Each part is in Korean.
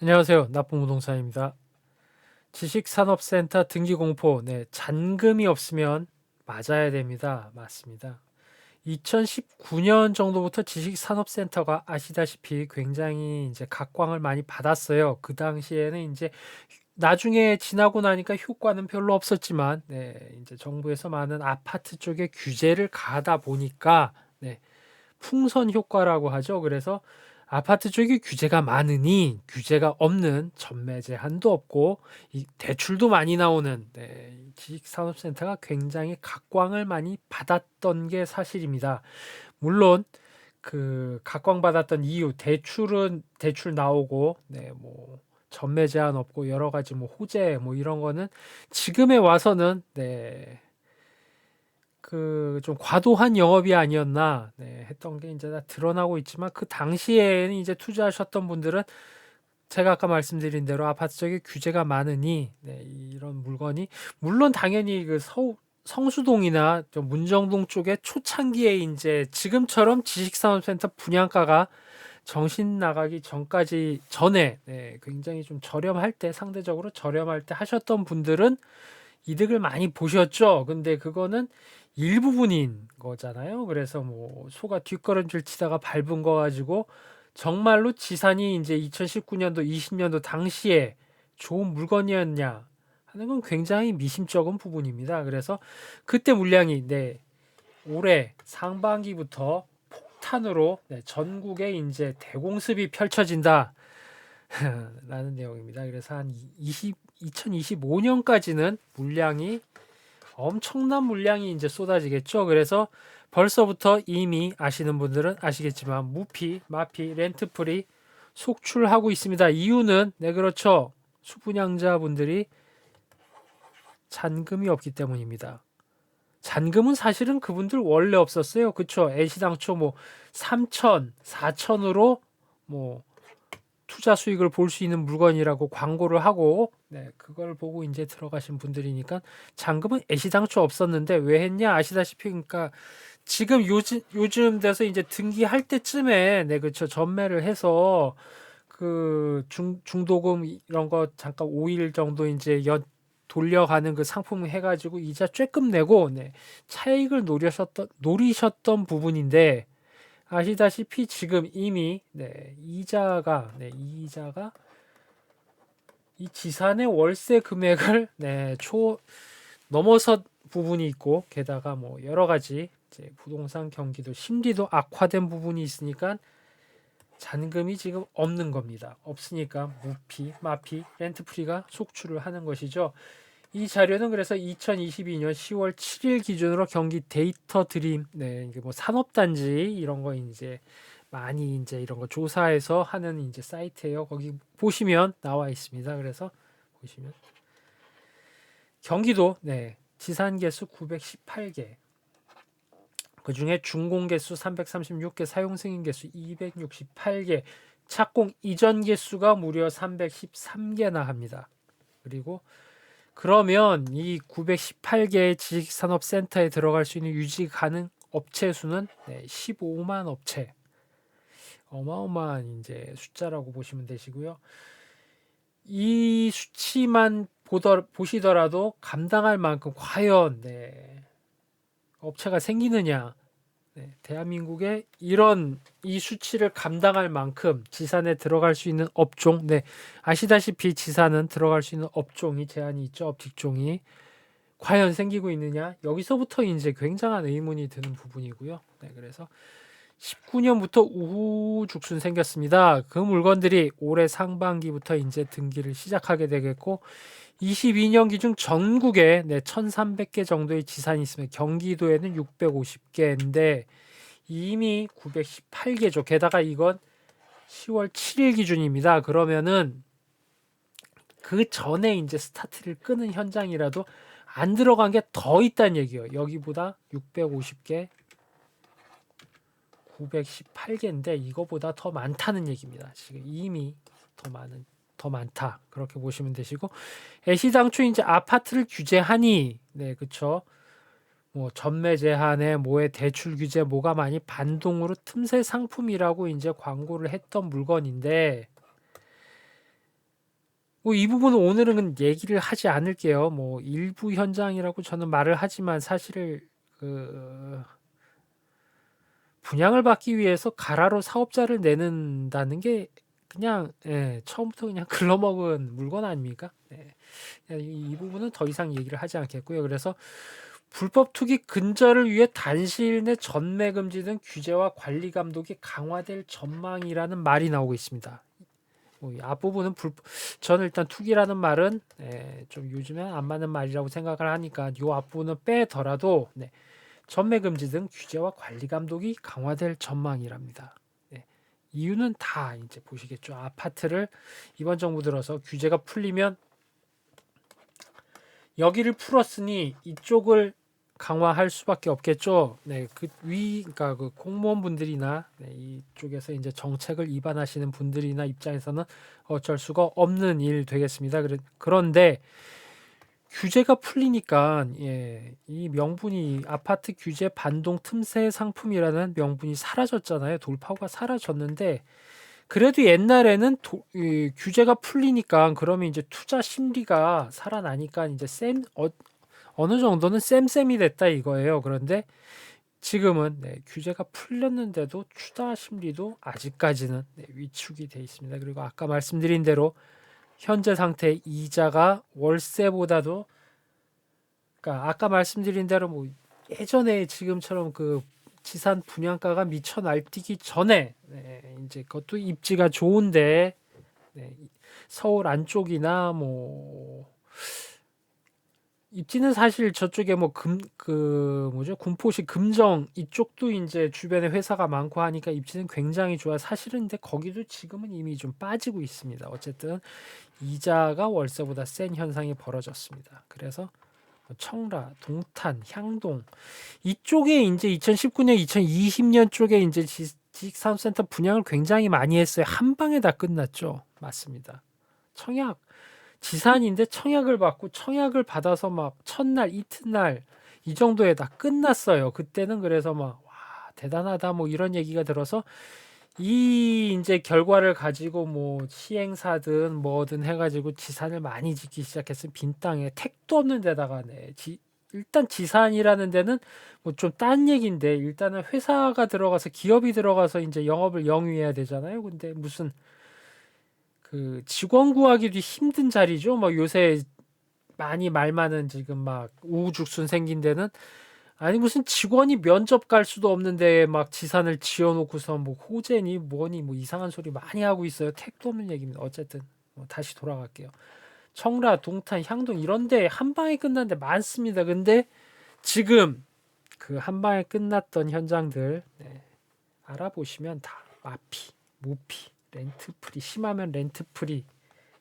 안녕하세요. 나쁜부동산입니다. 지식산업센터 등기공포, 잔금이 없으면 맞아야 됩니다. 맞습니다. 2019년 정도부터 지식산업센터가 아시다시피 굉장히 이제 각광을 많이 받았어요. 그 당시에는 이제 나중에 지나고 나니까 효과는 별로 없었지만, 이제 정부에서 많은 아파트 쪽에 규제를 가하다 보니까, 풍선 효과라고 하죠. 그래서 아파트 쪽에 규제가 많으니 규제가 없는 전매 제한도 없고 대출도 많이 나오는 지식산업센터가 굉장히 각광을 많이 받았던 게 사실입니다. 물론 그 각광받았던 이유 대출은 대출 나오고 뭐 전매 제한 없고 여러 가지 뭐 호재 뭐 이런 거는 지금에 와서는 그 좀 과도한 영업이 아니었나 했던 게 이제 다 드러나고 있지만 그 당시에는 이제 투자하셨던 분들은 제가 아까 말씀드린 대로 아파트 쪽에 규제가 많으니 이런 물건이 물론 당연히 그 성수동이나 좀 문정동 쪽에 초창기에 이제 지금처럼 지식산업센터 분양가가 정신 나가기 전까지 전에 굉장히 좀 저렴할 때 상대적으로 저렴할 때 하셨던 분들은 이득을 많이 보셨죠. 근데 그거는 일부분인 거잖아요. 그래서 뭐 소가 뒷걸음질 치다가 밟은 거 가지고 정말로 지산이 이제 2019년도, 20년도 당시에 좋은 물건이었냐 하는 건 굉장히 미심쩍은 부분입니다. 그래서 그때 물량이 올해 상반기부터 폭탄으로 전국에 이제 대공습이 펼쳐진다. 라는 내용입니다. 그래서 한 2025년까지는 물량이 엄청난 물량이 이제 쏟아지겠죠. 그래서 벌써부터 이미 아시는 분들은 아시겠지만 무피, 마피, 렌트프리 속출하고 있습니다. 이유는 그렇죠. 수분양자분들이 잔금이 없기 때문입니다. 잔금은 사실은 그분들 원래 없었어요. 그쵸? 애시당초 뭐 3천, 4천으로 뭐 투자 수익을 볼 수 있는 물건이라고 광고를 하고 그걸 보고 이제 들어가신 분들이니까 잔금은 애시당초 없었는데 왜 했냐 아시다시피 그러니까 지금 요즘 돼서 이제 등기할 때쯤에 그쵸 전매를 해서 그 중도금 이런 거 잠깐 5일 정도 이제 돌려가는 그 상품 해가지고 이자 쬐끔 내고 차익을 노리셨던 부분인데 아시다시피 지금 이미 이자가 이 지산의 월세 금액을 넘어선 부분이 있고 게다가 뭐 여러 가지 이제 부동산 경기도 심리도 악화된 부분이 있으니까 잔금이 지금 없는 겁니다. 없으니까 무피, 마피, 렌트프리가 속출을 하는 것이죠. 이 자료는 그래서 2022년 10월 7일 기준으로 경기 데이터 드림, 이게 뭐 산업단지 이런 거 이제 많이 이제 이런 거 조사해서 하는 이제 사이트예요. 거기 보시면 나와 있습니다. 그래서 보시면 경기도 지산 개수 918개, 그 중에 준공 개수 336개, 사용 승인 개수 268개, 착공 이전 개수가 무려 313개나 합니다. 그리고 그러면 이 918개의 지식산업센터에 들어갈 수 있는 유지 가능 업체 수는 15만 업체. 어마어마한 이제 숫자라고 보시면 되시고요. 이 수치만 보시더라도 감당할 만큼 과연 업체가 생기느냐? 대한민국에 이런 이 수치를 감당할 만큼 지산에 들어갈 수 있는 업종, 아시다시피 지산은 들어갈 수 있는 업종이 제한이 있죠. 업직종이 과연 생기고 있느냐? 여기서부터 이제 굉장한 의문이 드는 부분이고요. 그래서 19년부터 우후죽순 생겼습니다. 그 물건들이 올해 상반기부터 이제 등기를 시작하게 되겠고 22년 기준 전국에 1,300개 정도의 지산이 있으면 경기도에는 650개인데 이미 918개죠. 게다가 이건 10월 7일 기준입니다. 그러면은 그 전에 이제 스타트를 끄는 현장이라도 안 들어간 게 더 있다는 얘기예요. 여기보다 650개, 918개인데 이거보다 더 많다는 얘기입니다. 지금 이미 더 많다. 그렇게 보시면 되시고 애시당초 이제 아파트를 규제하니 그쵸. 뭐 전매 제한에 뭐에 대출 규제 뭐가 많이 반동으로 틈새 상품이라고 이제 광고를 했던 물건인데 뭐 이 부분은 오늘은 얘기를 하지 않을게요. 뭐 일부 현장이라고 저는 말을 하지만 사실 그 분양을 받기 위해서 가라로 사업자를 내는다는 게 그냥 처음부터 그냥 글러먹은 물건 아닙니까? 이 부분은 더 이상 얘기를 하지 않겠고요. 그래서 불법 투기 근절을 위해 단시일 내 전매 금지 등 규제와 관리 감독이 강화될 전망이라는 말이 나오고 있습니다. 이 앞부분은 저는 일단 투기라는 말은 좀 요즘에 안 맞는 말이라고 생각을 하니까 이 앞부분은 빼더라도 전매 금지 등 규제와 관리 감독이 강화될 전망이랍니다. 이유는 다 이제 보시겠죠. 아파트를 이번 정부 들어서 규제가 풀리면 여기를 풀었으니 이쪽을 강화할 수밖에 없겠죠. 그러니까 그 공무원분들이나 이쪽에서 이제 정책을 입안하시는 분들이나 입장에서는 어쩔 수가 없는 일 되겠습니다. 그런데 규제가 풀리니까 이 명분이 아파트 규제 반동 틈새 상품이라는 명분이 사라졌잖아요. 돌파구가 사라졌는데 그래도 옛날에는 이 규제가 풀리니까 그러면 이제 투자 심리가 살아나니까 이제 어느 정도는 쌤쌤이 됐다 이거예요. 그런데 지금은 규제가 풀렸는데도 투자 심리도 아직까지는 위축이 돼 있습니다. 그리고 아까 말씀드린 대로 현재 상태 이자가 월세보다도 그러니까 아까 말씀드린 대로 뭐 예전에 지금처럼 그 지산 분양가가 미쳐 날뛰기 전에 이제 그것도 입지가 좋은데 서울 안쪽이나 뭐 입지는 사실 저쪽에 뭐 군포시 금정 이쪽도 이제 주변에 회사가 많고 하니까 입지는 굉장히 좋아. 사실은 근데 거기도 지금은 이미 좀 빠지고 있습니다. 어쨌든 이자가 월세보다 센 현상이 벌어졌습니다. 그래서 청라, 동탄, 향동 이쪽에 이제 2019년, 2020년 쪽에 이제 지식산업센터 분양을 굉장히 많이 했어요. 한 방에 다 끝났죠. 맞습니다. 청약 지산인데 청약을 받고 청약을 받아서 막 첫날 이튿날 이 정도에 다 끝났어요. 그때는 그래서 막 와, 대단하다 뭐 이런 얘기가 들어서 이 이제 결과를 가지고 뭐 시행사든 뭐든 해가지고 지산을 많이 짓기 시작했으면 빈 땅에 택도 없는 데다가 일단 지산이라는 데는 뭐 좀 딴 얘기인데 일단은 회사가 들어가서 기업이 들어가서 이제 영업을 영위해야 되잖아요. 근데 무슨 그 직원 구하기도 힘든 자리죠. 뭐 요새 많이 말 많은 지금 막 우후죽순 생긴 데는 아니 무슨 직원이 면접 갈 수도 없는데 막 지산을 지어놓고서 뭐 호재니 뭐니 뭐 이상한 소리 많이 하고 있어요. 택도 없는 얘기입니다. 어쨌든 다시 돌아갈게요. 청라, 동탄, 향동 이런데 한 방에 끝난 데 많습니다. 근데 지금 그 한 방에 끝났던 현장들 알아보시면 다 마피, 무피, 렌트프리 심하면 렌트프리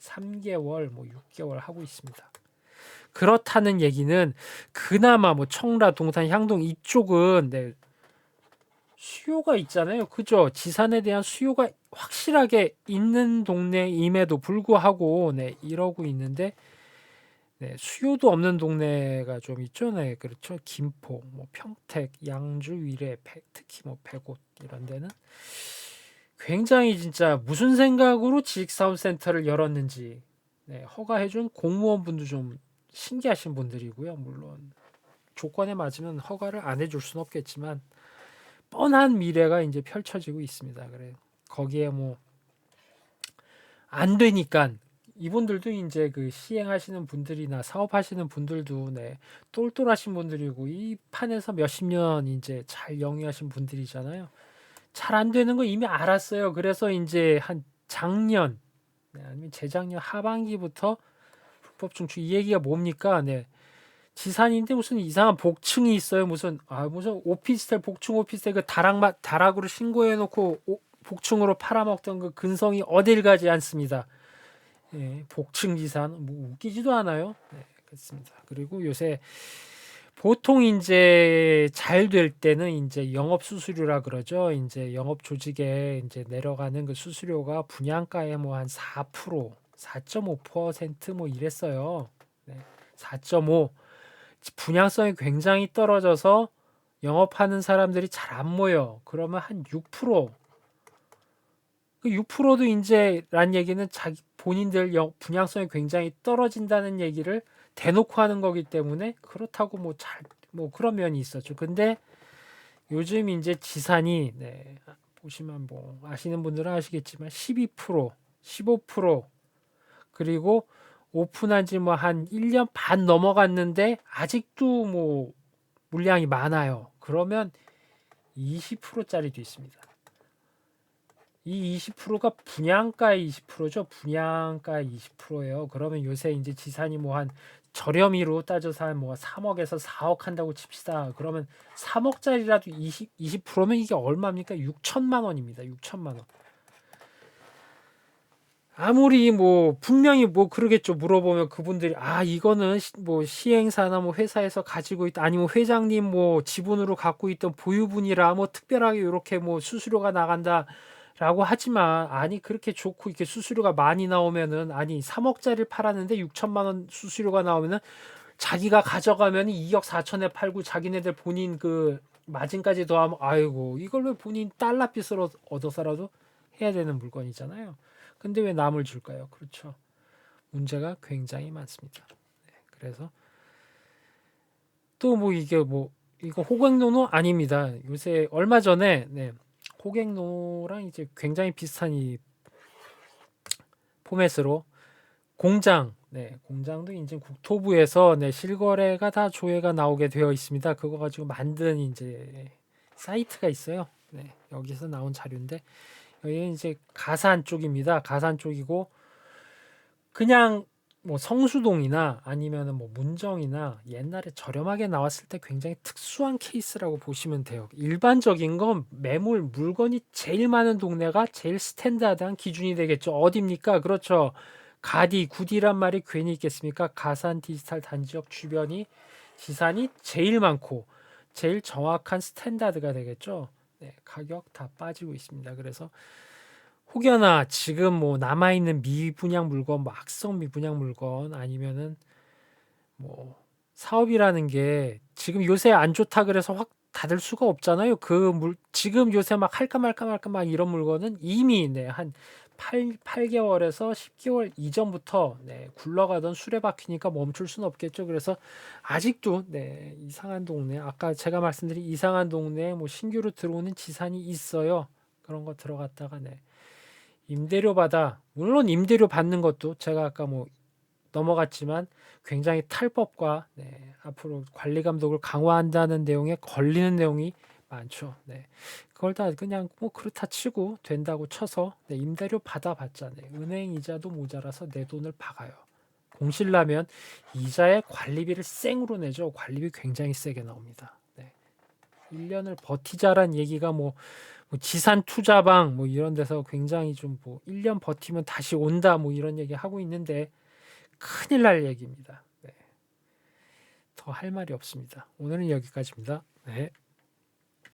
3개월 뭐 6개월 하고 있습니다. 그렇다는 얘기는 그나마 뭐 청라, 동탄, 향동 이쪽은 수요가 있잖아요. 그죠? 지산에 대한 수요가 확실하게 있는 동네임에도 불구하고 이러고 있는데 수요도 없는 동네가 좀 있죠. 그렇죠. 김포, 뭐 평택, 양주, 위례, 특히 뭐 백옷 이런 데는 굉장히 진짜 무슨 생각으로 지식사업센터를 열었는지 허가해준 공무원분도 좀 신기하신 분들이고요. 물론 조건에 맞으면 허가를 안 해줄 수는 없겠지만 뻔한 미래가 이제 펼쳐지고 있습니다. 그래 거기에 뭐 안 되니까 이분들도 이제 그 시행하시는 분들이나 사업하시는 분들도 똘똘하신 분들이고 이 판에서 몇십 년 이제 잘 영위하신 분들이잖아요. 잘 안 되는 거 이미 알았어요. 그래서 이제 한 작년 아니면 재작년 하반기부터 불법 중축 이 얘기가 뭡니까? 지산인데 무슨 이상한 복층이 있어요. 무슨 오피스텔 복층 오피스텔 그 다락으로 신고해 놓고 복층으로 팔아먹던 그 근성이 어딜 가지 않습니다. 복층 지산 뭐 웃기지도 않아요. 그렇습니다. 그리고 요새 보통 이제 잘 될 때는 이제 영업 수수료라 그러죠. 이제 영업 조직에 이제 내려가는 그 수수료가 분양가의 뭐 한 4%, 4.5%뭐 이랬어요. 4.5 분양성이 굉장히 떨어져서 영업하는 사람들이 잘 안 모여. 그러면 한 6%. 그 6%도 이제란 얘기는 자기 본인들 분양성이 굉장히 떨어진다는 얘기를 대놓고 하는 거기 때문에 그렇다고 뭐 그런 면이 있었죠. 근데 요즘 이제 지산이 네, 보시면 뭐 아시는 분들은 아시겠지만 12%, 15% 그리고 오픈한 지 뭐 한 1년 반 넘어갔는데 아직도 뭐 물량이 많아요. 그러면 20%짜리도 있습니다. 이 20%가 분양가의 20%죠. 분양가의 20%예요. 그러면 요새 이제 지산이 뭐 한 저렴이로 따져서 한 뭐 3억에서 4억 한다고 칩시다. 그러면 3억짜리라도 20%면 이게 얼마입니까? 6천만 원입니다. 6천만 원. 아무리 뭐 분명히 뭐 그러겠죠. 물어보면 그분들이 이거는 뭐 시행사나 뭐 회사에서 가지고 있다 아니면 회장님 뭐 지분으로 갖고 있던 보유분이라 뭐 특별하게 이렇게 뭐 수수료가 나간다라고 하지만 아니 그렇게 좋고 이렇게 수수료가 많이 나오면은 아니 3억짜리를 팔았는데 6천만 원 수수료가 나오면은 자기가 가져가면 2억 4천에 팔고 자기네들 본인 그 마진까지 더하면 아이고 이걸 왜 본인 달러빚으로 얻어서라도 해야 되는 물건이잖아요. 근데 왜 남을 줄까요? 그렇죠. 문제가 굉장히 많습니다. 네, 그래서 또 뭐 이게 뭐 이거 호갱노노 아닙니다. 요새 얼마 전에 네, 호갱노랑 이제 굉장히 비슷한 이 포맷으로 공장, 네, 공장도 이제 국토부에서 네, 실거래가 다 조회가 나오게 되어 있습니다. 그거 가지고 만든 이제 사이트가 있어요. 네, 여기서 나온 자료인데 여기 이제 가산 쪽입니다. 가산 쪽이고 그냥 뭐 성수동이나 아니면은 뭐 문정이나 옛날에 저렴하게 나왔을 때 굉장히 특수한 케이스라고 보시면 돼요. 일반적인 건 매물 물건이 제일 많은 동네가 제일 스탠다드한 기준이 되겠죠. 어딥니까? 그렇죠. 가디, 구디란 말이 괜히 있겠습니까? 가산 디지털 단지역 주변이 지산이 제일 많고 제일 정확한 스탠다드가 되겠죠. 네, 가격 다 빠지고 있습니다. 그래서 혹여나 지금 뭐 남아있는 미분양 물건, 뭐 악성 미분양 물건 아니면은 뭐 사업이라는 게 지금 요새 안 좋다 그래서 확 닫을 수가 없잖아요. 지금 요새 막 할까 말까 막 이런 물건은 이미 네, 한 8개월에서 10개월 이전부터 네, 굴러가던 수레바퀴니까 멈출 수는 없겠죠. 그래서 아직도 네, 이상한 동네, 아까 제가 말씀드린 이상한 동네에 뭐 신규로 들어오는 지산이 있어요. 그런 거 들어갔다가 네. 임대료 받아 물론 임대료 받는 것도 제가 아까 뭐 넘어갔지만 굉장히 탈법과 네, 앞으로 관리 감독을 강화한다는 내용에 걸리는 내용이 많죠. 네. 그걸 다 그냥 뭐 그렇다 치고 된다고 쳐서 네, 임대료 받아봤자 네, 은행 이자도 모자라서 내 돈을 박아요. 공실나면 이자의 관리비를 생으로 내죠. 관리비 굉장히 세게 나옵니다. 네. 1년을 버티자란 얘기가 뭐 지산 투자방 뭐 이런 데서 굉장히 좀 뭐 1년 버티면 다시 온다 뭐 이런 얘기 하고 있는데 큰일 날 얘기입니다. 네. 더 할 말이 없습니다. 오늘은 여기까지입니다. 네.